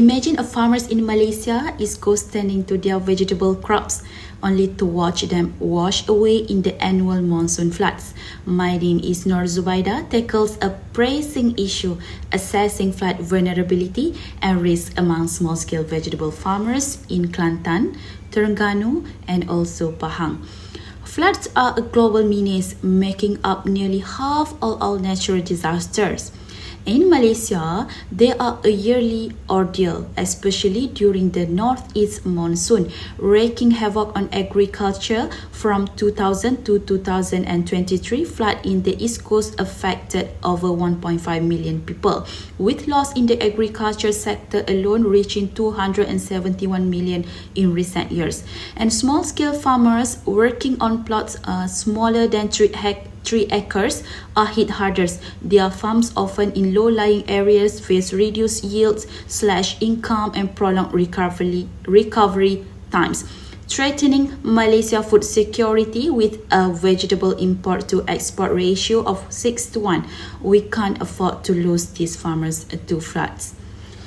Imagine a farmer in Malaysia is ghost tending to their vegetable crops only to watch them wash away in the annual monsoon floods. My name is ZUBAIDAH tackles a pressing issue assessing flood vulnerability and risk among small-scale vegetable farmers in Kelantan, Terengganu and also Pahang. Floods are a global menace making up nearly half of all natural disasters. In Malaysia, they are a yearly ordeal, especially during the northeast monsoon, wreaking havoc on agriculture. From 2000 to 2023, flood in the East Coast affected over 1.5 million people, with loss in the agriculture sector alone reaching 271 million in recent years. And small-scale farmers working on plots smaller than 3 acres are hit hardest. Their farms, often in low-lying areas, face reduced yields, slashed income and prolonged recovery times, threatening Malaysia food security with a vegetable import to export ratio of 6:1. We can't afford to lose these farmers to floods.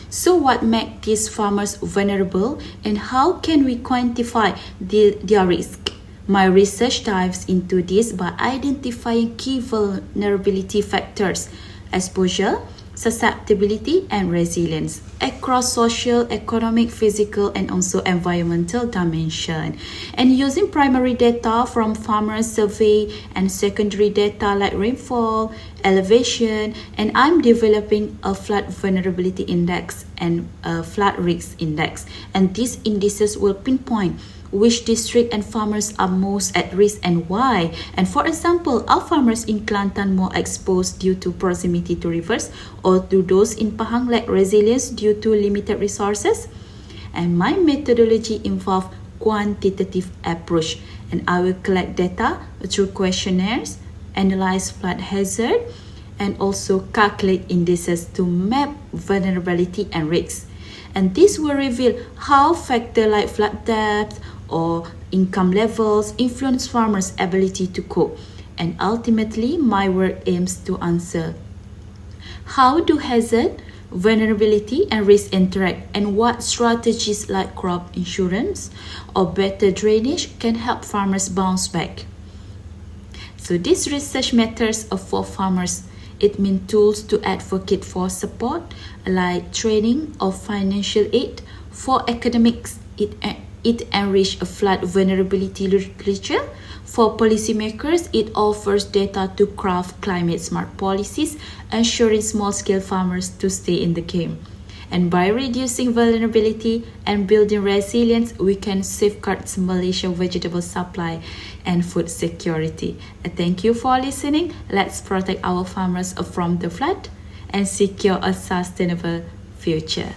So what makes these farmers vulnerable and how can we quantify their risk? My research dives into this by identifying key vulnerability factors: exposure, susceptibility and resilience across social, economic, physical and also environmental dimension, and using primary data from farmers survey and secondary data like rainfall, elevation, and I'm developing a flood vulnerability index and a flood risk index, and these indices will pinpoint which district and farmers are most at risk and why. And for example, are farmers in Kelantan more exposed due to proximity to rivers, or do those in Pahang lack resilience due to limited resources? And my methodology involves quantitative approach, and I will collect data through questionnaires, analyze flood hazard, and also calculate indices to map vulnerability and risks. And this will reveal how factors like flood depth or income levels influence farmers' ability to cope. And ultimately, my work aims to answer: how do hazard, vulnerability and risk interact, and what strategies like crop insurance or better drainage can help farmers bounce back. So this research matters for farmers. It means tools to advocate for support like training or financial aid. For academics, it enriches a flood vulnerability literature. For policymakers, it offers data to craft climate-smart policies, ensuring small-scale farmers to stay in the game. And by reducing vulnerability and building resilience, we can safeguard Malaysia's vegetable supply and food security. Thank you for listening. Let's protect our farmers from the flood and secure a sustainable future.